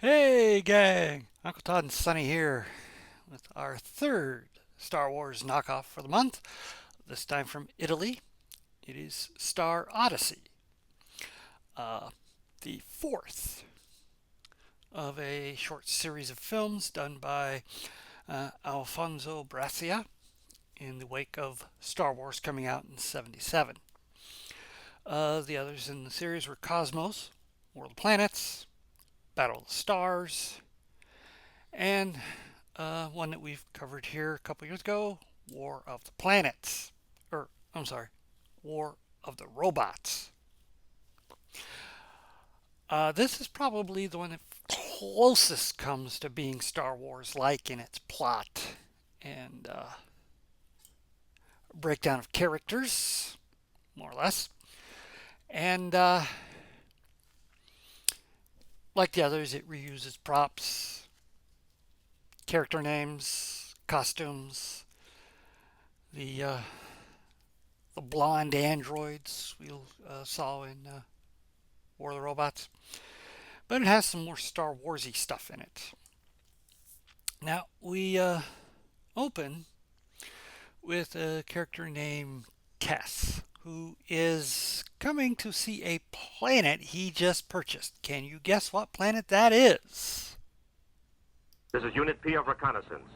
Hey gang, Uncle Todd and Sonny here with our third Star Wars knockoff for the month, this time from Italy. It is Star Odyssey, uh, the fourth of a short series of films done by Alfonso Brescia in the wake of Star Wars coming out in '77. The others in the series were Cosmos, War of the Planets, Battle of the Stars, and one that we've covered here a couple years ago, War of the Planets. Or, I'm sorry, War of the Robots. This is probably the one that closest comes to being Star Wars like in its plot and breakdown of characters, more or less. And like the others, it reuses props, character names, costumes, the blonde androids we saw in War of the Robots. But it has some more Star Warsy stuff in it. Now, we open with a character named Kess, who is coming to see a planet he just purchased. Can you guess what planet that is? This is Unit P of Reconnaissance,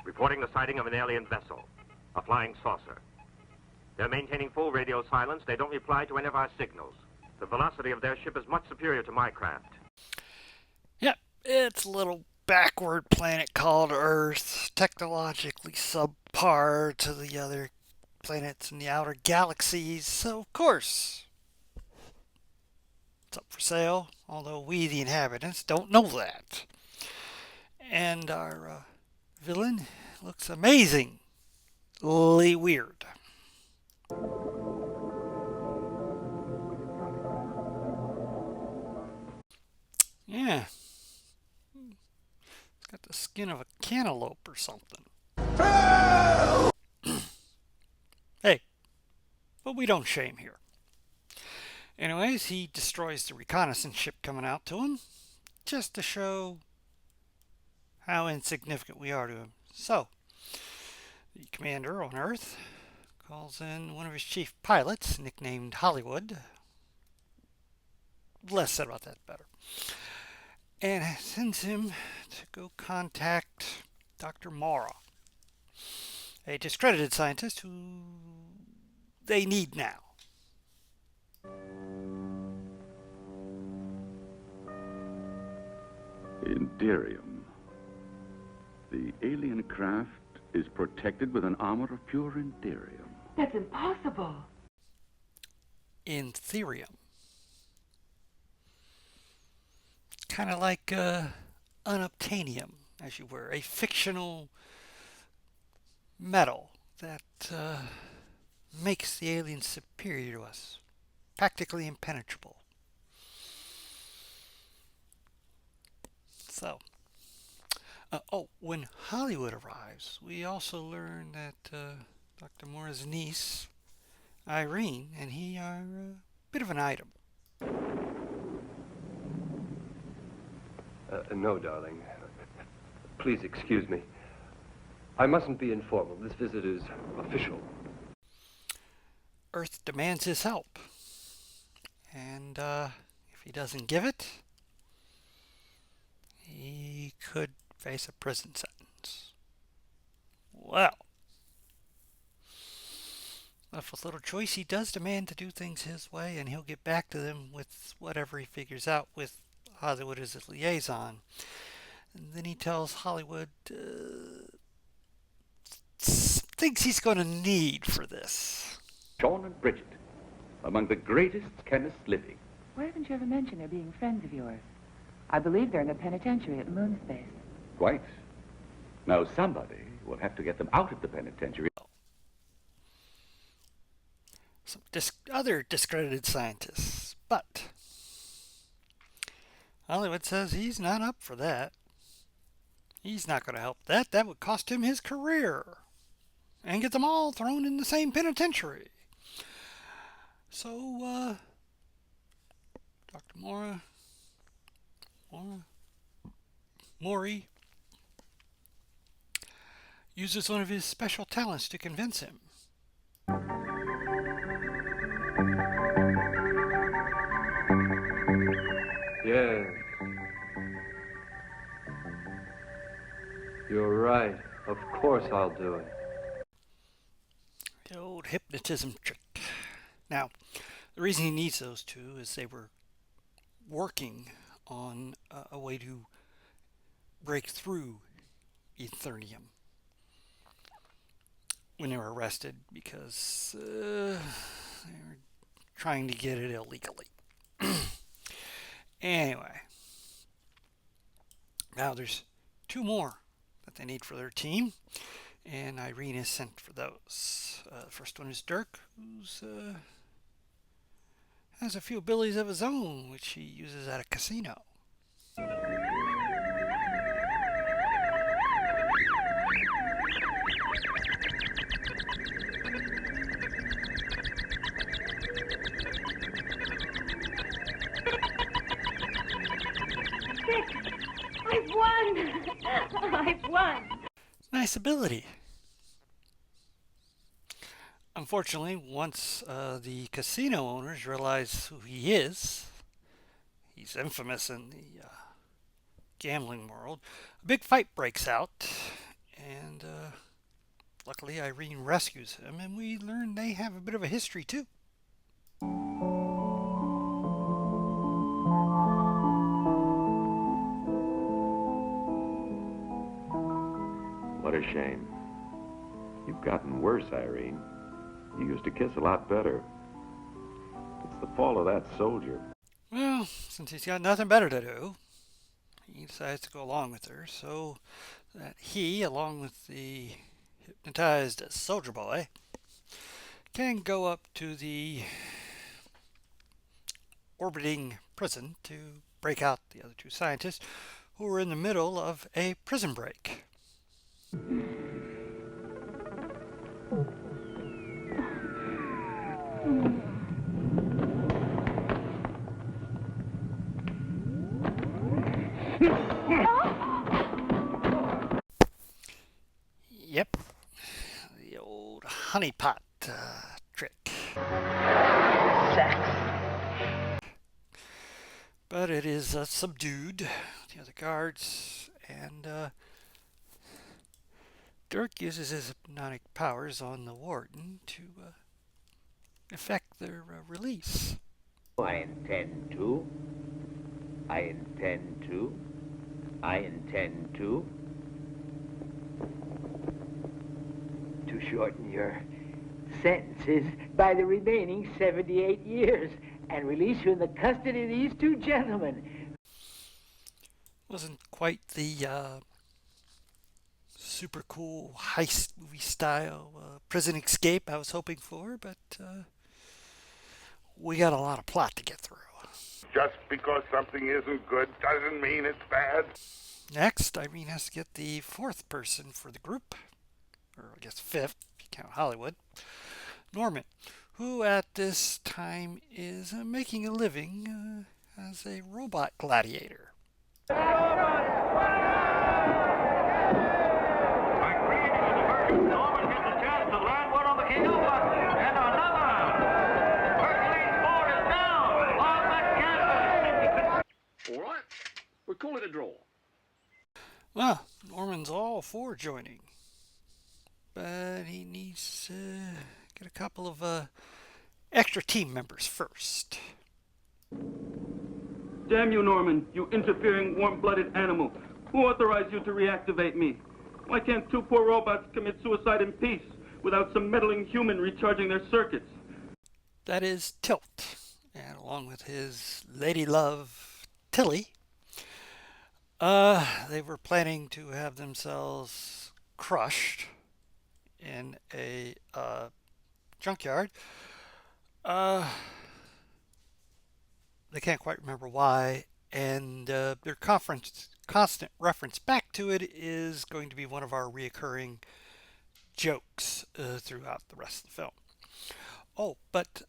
reporting the sighting of an alien vessel, a flying saucer. They're maintaining full radio silence. They don't reply to any of our signals. The velocity of their ship is much superior to my craft. Yep, it's a little backward planet called Earth, technologically subpar to the other planets in the outer galaxies, so of course it's up for sale, although we, the inhabitants, don't know that. And our villain looks amazingly weird. Yeah, it's got the skin of a cantaloupe or something. Hey, but we don't shame here. Anyways, he destroys the reconnaissance ship coming out to him, just to show how insignificant we are to him. So, the commander on Earth calls in one of his chief pilots, nicknamed Hollywood. Less said about that, better. And sends him to go contact Dr. Mara, a discredited scientist who they need now. Inderium. The alien craft is protected with an armor of pure Inderium. That's impossible. In Therium. Kind of like unobtainium, as you were, a fictional metal that makes the aliens superior to us, practically impenetrable. So, when Hollywood arrives, we also learn that Dr. Mora's niece, Irene, and he are a bit of an item. No, darling. Please excuse me. I mustn't be informal. This visit is official. Earth demands his help. And if he doesn't give it, he could face a prison sentence. Well, left with little choice, he does demand to do things his way, and he'll get back to them with whatever he figures out with Hollywood as his liaison. And then he tells Hollywood things he's going to need for this. Sean and Bridget, among the greatest chemists living. Why haven't you ever mentioned they're being friends of yours? I believe they're in the penitentiary at Moonspace. Quite. Now somebody will have to get them out of the penitentiary. Some other discredited scientists, but Hollywood says he's not up for that. He's not going to help that. That would cost him his career and get them all thrown in the same penitentiary. So, Dr. Mora Maury uses one of his special talents to convince him. Yes. You're right. Of course I'll do it. The old hypnotism trick. Now, the reason he needs those two is they were working on a way to break through Ethereum when they were arrested because they were trying to get it illegally. Anyway, now there's two more that they need for their team, and Irene is sent for those. The first one is Dirk, who's has a few abilities of his own, which he uses at a casino. I've won! I've won! Nice ability. Unfortunately, once the casino owners realize who he is, he's infamous in the gambling world, a big fight breaks out, and luckily Irene rescues him, and we learn they have a bit of a history too. What a shame. You've gotten worse, Irene. You used to kiss a lot better. It's the fault of that soldier. Well, since he's got nothing better to do, he decides to go along with her, so that he, along with the hypnotized soldier boy, can go up to the orbiting prison to break out the other two scientists who are in the middle of a prison break. Yep, the old honeypot trick. But it is subdued, the other guards, and Dirk uses his hypnotic powers on the warden to effect their release. I intend to. I intend to. I intend to. To shorten your sentences by the remaining 78 years and release you in the custody of these two gentlemen. Wasn't quite the super cool heist movie style prison escape I was hoping for, but we got a lot of plot to get through. Just because something isn't good doesn't mean it's bad. Next, Irene has to get the fourth person for the group, or I guess fifth, if you count Hollywood, Norman, who at this time is making a living as a robot gladiator. Norman gets a chance to land one on the key button, and another. Hercules board is down on the canvas. All right, we'll call it a draw. Well, Norman's all for joining, but he needs to get a couple of extra team members first. Damn you, Norman, you interfering, warm-blooded animal. Who authorized you to reactivate me? Why can't two poor robots commit suicide in peace without some meddling human recharging their circuits? That is Tilt, and along with his lady love, Tilly, they were planning to have themselves crushed in a junkyard. They can't quite remember why, and their constant reference back to it is going to be one of our reoccurring jokes throughout the rest of the film. Oh, but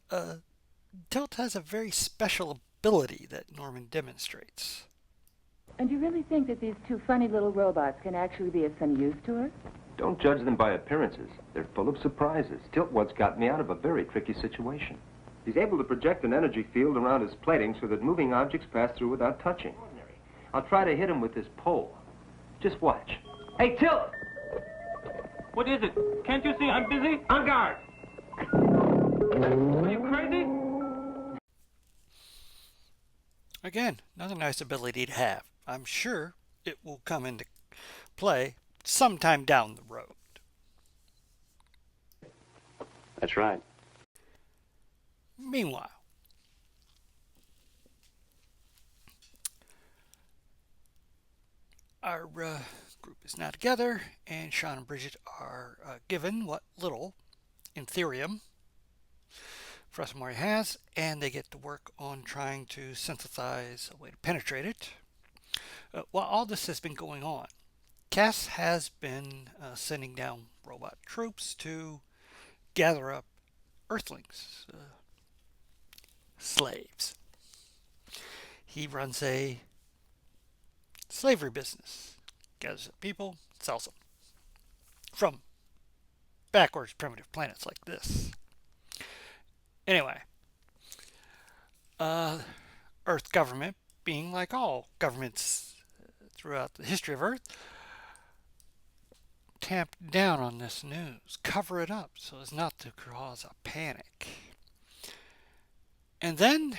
Tilt has a very special ability that Norman demonstrates. And you really think that these two funny little robots can actually be of some use to us? Don't judge them by appearances. They're full of surprises. Tiltwood's got me out of a very tricky situation. He's able to project an energy field around his plating so that moving objects pass through without touching. I'll try to hit him with this pole. Just watch. Hey, Tilt! What is it? Can't you see I'm busy? On guard! Are you crazy? Again, another nice ability to have. I'm sure it will come into play sometime down the road. That's right. Meanwhile, our group is now together, and Sean and Bridget are given what little Ethereum Professor Maury has, and they get to work on trying to synthesize a way to penetrate it. While all this has been going on, Cass has been sending down robot troops to gather up Earthlings, slaves. He runs a slavery business, gathers up people, sells them from backwards primitive planets like this. Anyway, Earth government, being like all governments throughout the history of Earth, tamp down on this news, cover it up so as not to cause a panic. And then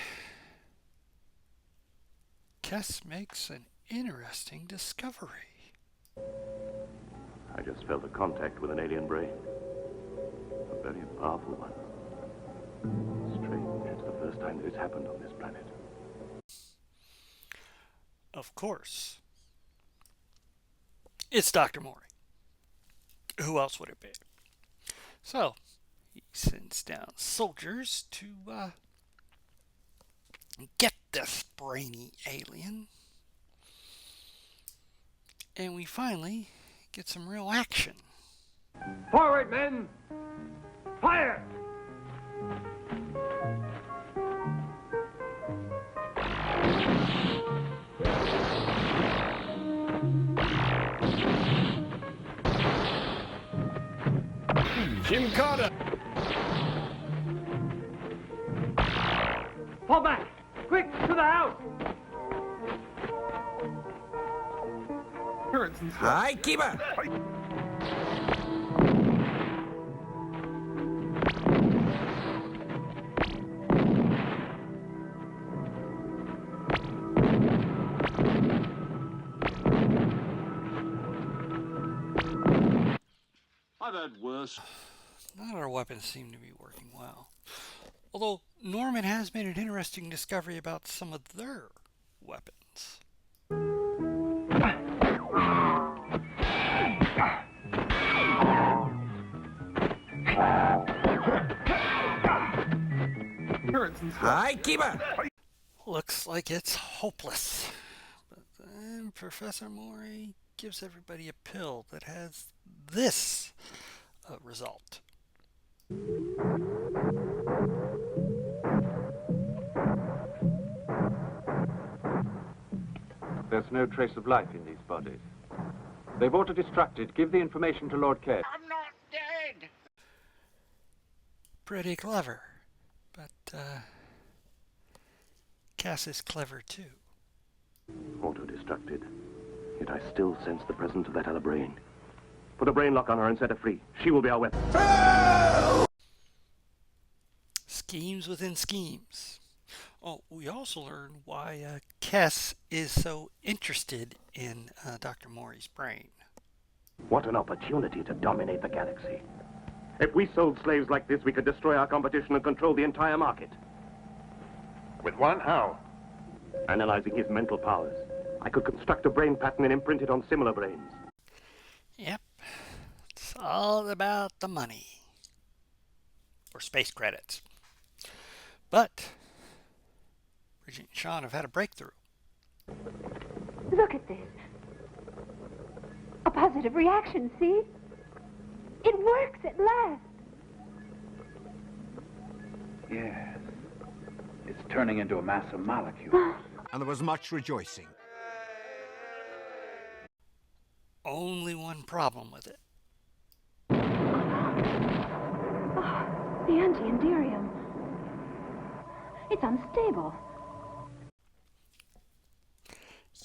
Kess makes an interesting discovery. I just felt a contact with an alien brain. A very powerful one. Strange, it's the first time that it's happened on this planet. Of course. It's Dr. Maury. Who else would it be? So, he sends down soldiers to get this brainy alien. And we finally get some real action. Forward, men! Fire! Jim Carter! Fall back! Quick, to the house! Hi, keeper! I've had worse. None of our weapons seem to be working well. Although Norman has made an interesting discovery about some of their weapons. Hi, keeper! Looks like it's hopeless. But then Professor Maury gives everybody a pill that has this result. There's no trace of life in these bodies. They've auto-destructed. Give the information to Lord Cass. I'm not dead. Pretty clever. But Cass is clever too. Auto-destructed. Yet I still sense the presence of that other brain. Put a brain lock on her and set her free. She will be our weapon. Schemes within schemes. Oh, we also learn why Cass is so interested in Dr. Maury's brain. What an opportunity to dominate the galaxy. If we sold slaves like this, we could destroy our competition and control the entire market. With one? How? Analyzing his mental powers, I could construct a brain pattern and imprint it on similar brains. Yep. It's all about the money. Or space credits. But Bridget and Sean have had a breakthrough. Look at this. A positive reaction, see? It works at last. Yes. It's turning into a mass of molecules. And there was much rejoicing. only one problem with it. Oh, the anti-enderium. It's unstable.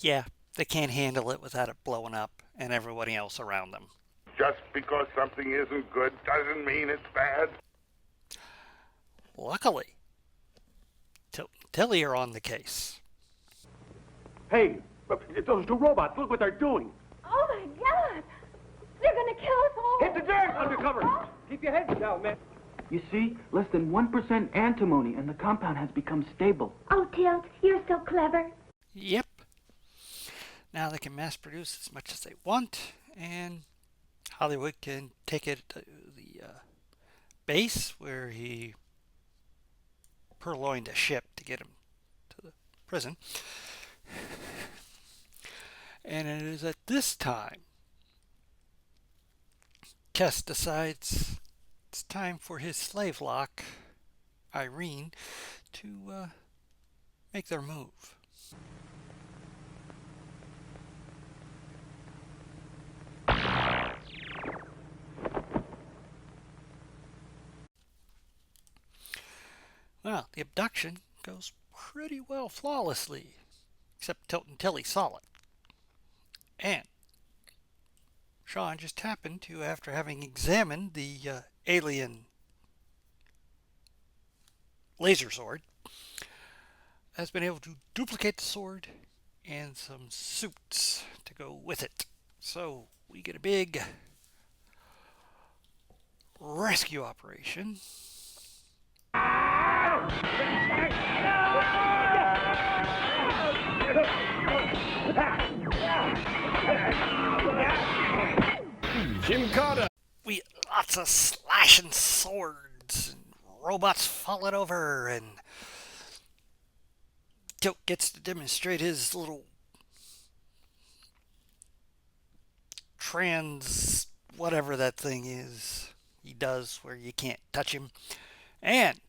Yeah, they can't handle it without it blowing up and everybody else around them. Just because something isn't good doesn't mean it's bad. Luckily, Tilly are on the case. Hey, those two robots, look what they're doing. Oh my God! They're gonna kill us all! Hit the dirt! Undercover! Keep your heads down, man. You see, less than 1% antimony, and the compound has become stable. Oh, Tilt, you're so clever. Yep. Now they can mass produce as much as they want, and Hollywood can take it to the base where he purloined a ship to get him to the prison. And it is at this time Kess decides it's time for his slave lock, Irene, to make their move. Well, the abduction goes pretty well flawlessly, except Tilt and Tilly saw it. And Sean just happened to, after having examined the alien laser sword, has been able to duplicate the sword and some suits to go with it. So we get a big rescue operation. Jim Carter! We lots of slashing swords and robots falling over, and Tilt gets to demonstrate his little trans whatever that thing is he does where you can't touch him. And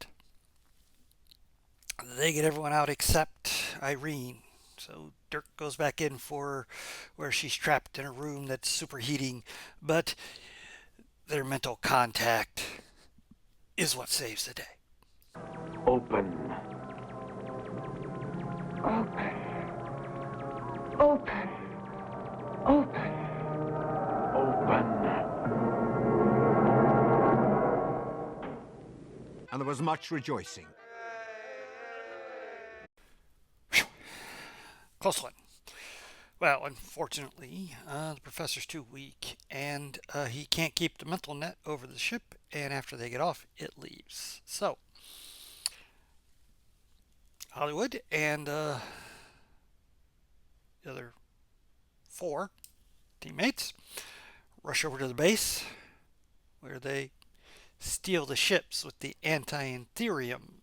they get everyone out except Irene. So Dirk goes back in for where she's trapped in a room that's superheating, but their mental contact is what saves the day. Open. Open. Open. Open. Open. And there was much rejoicing. Close one. Well, unfortunately, the professor's too weak, and he can't keep the mental net over the ship, and after they get off, it leaves. So, Hollywood and the other 4 teammates rush over to the base, where they steal the ships with the anti-Entherium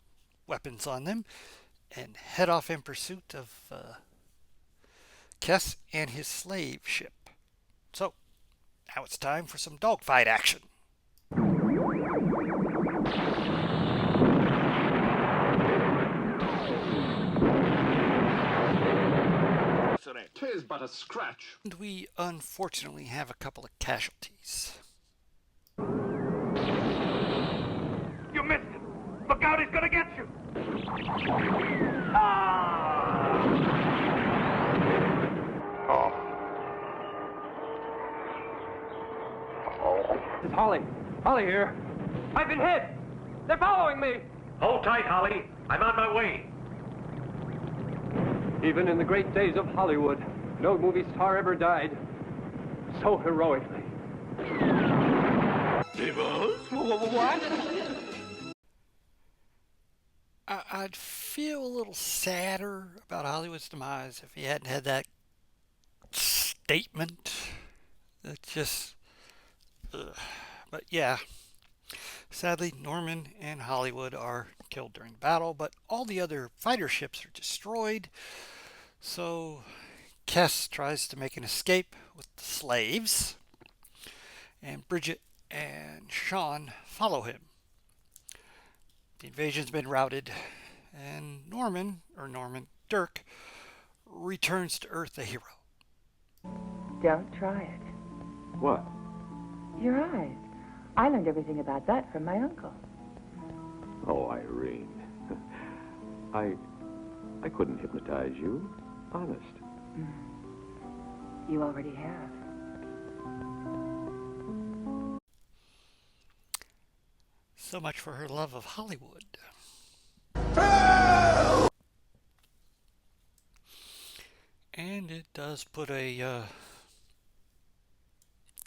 weapons on them, and head off in pursuit of Kess and his slave ship. So, now it's time for some dogfight action. Tis but a scratch. And we unfortunately have a couple of casualties. You missed it! Look out, he's gonna get you! It's Holly. Holly here. I've been hit. They're following me. Hold tight, Holly. I'm on my way. Even in the great days of Hollywood, no movie star ever died so heroically. What? I'd feel a little sadder about Hollywood's demise if he hadn't had that statement. That just... But yeah, sadly, Norman and Hollywood are killed during battle, but all the other fighter ships are destroyed. So Kess tries to make an escape with the slaves, and Bridget and Sean follow him. The invasion's been routed, and Dirk, returns to Earth a hero. Don't try it. What? Your eyes. I learned everything about that from my uncle. Oh, Irene. I couldn't hypnotize you. Honest. You already have. So much for her love of Hollywood. And it does put a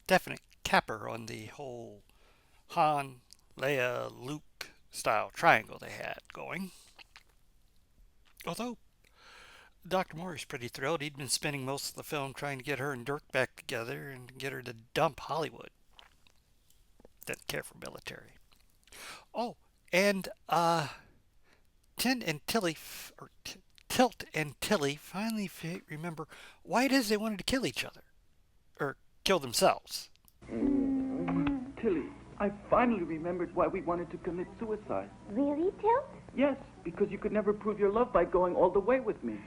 definite capper on the whole Han, Leia, Luke style triangle they had going. Although Dr. Maury's pretty thrilled. He'd been spending most of the film trying to get her and Dirk back together and get her to dump Hollywood. Didn't care for military. Oh, and Tin and Tilly, or Tilt and Tilly finally remember why it is they wanted to kill each other. Or kill themselves. Tilly, I finally remembered why we wanted to commit suicide. Really, Tilt? Yes, because you could never prove your love by going all the way with me.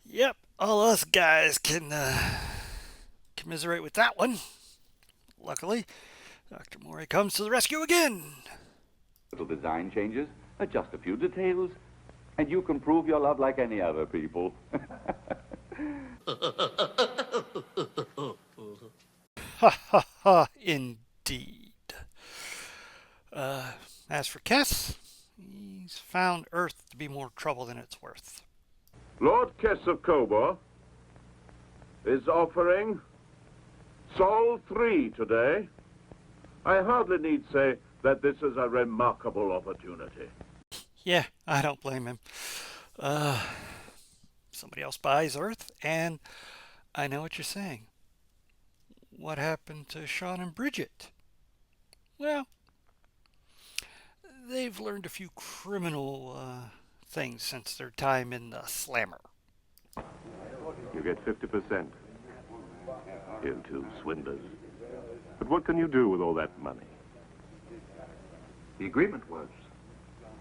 Yep, all us guys can commiserate with that one. Luckily, Dr. Maury comes to the rescue again. Little design changes, adjust a few details, and you can prove your love like any other people. Ha ha ha, indeed. As for Kess, he's found Earth to be more trouble than it's worth. Lord Kess of Kobor is offering Sol 3 today. I hardly need say that this is a remarkable opportunity. Yeah, I don't blame him. Somebody else buys Earth, and I know what you're saying. What happened to Sean and Bridget? Well, they've learned a few criminal things since their time in the Slammer. You get 50%. You two swindlers. But what can you do with all that money? The agreement was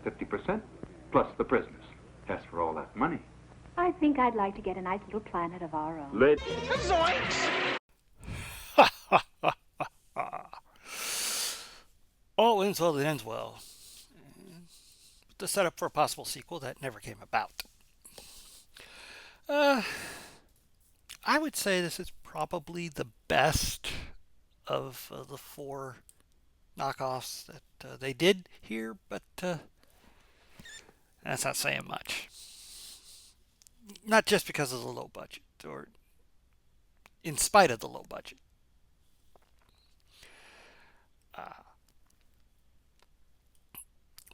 50% plus the prisoners. As for all that money. I think I'd like to get a nice little planet of our own. All ends well that ends well. The setup for a possible sequel that never came about. I would say this is probably the best of the four knockoffs that they did here, but that's not saying much. Not just because of the low budget, or in spite of the low budget.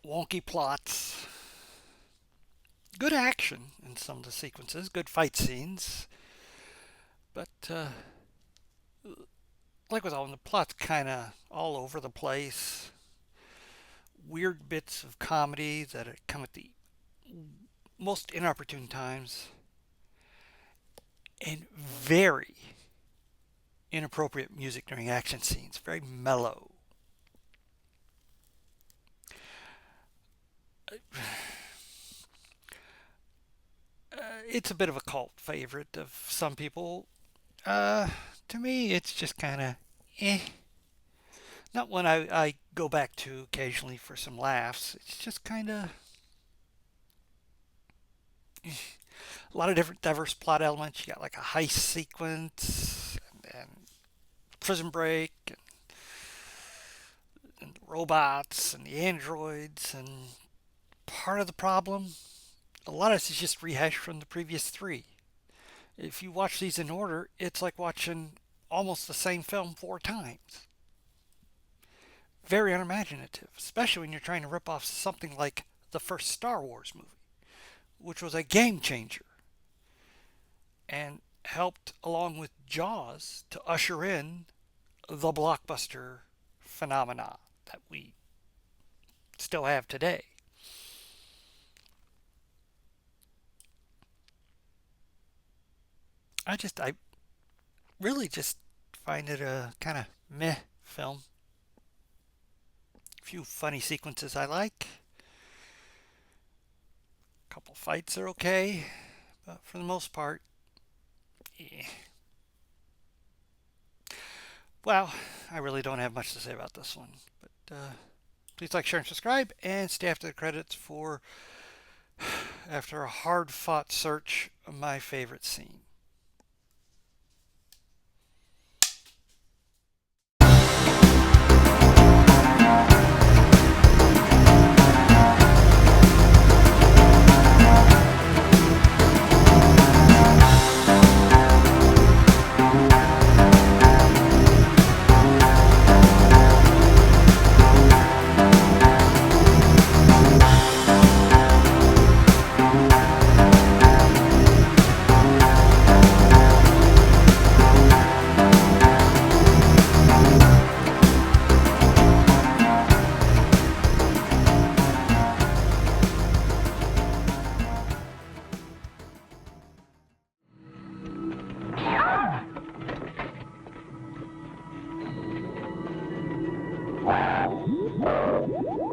Wonky plots, good action in some of the sequences, good fight scenes, but like with all the plot's kind of all over the place. Weird bits of comedy that come at the most inopportune times, and very inappropriate music during action scenes, very mellow. It's a bit of a cult favorite of some people. To me, it's just kind of not one I go back to occasionally for some laughs. It's just kind of a lot of different diverse plot elements. You got like a heist sequence, and prison break, and the robots, and the androids, and part of the problem, a lot of this is just rehashed from the previous three. If you watch these in order, it's like watching almost the same film 4 times. Very unimaginative, especially when you're trying to rip off something like the first Star Wars movie, which was a game changer and helped, along with Jaws, to usher in the blockbuster phenomena that we still have today. I really just find it a kind of meh film. A few funny sequences I like. A couple fights are okay, but for the most part, Well, I really don't have much to say about this one, but please like, share, and subscribe, and stay after the credits for, after a hard-fought search, my favorite scene. Wow.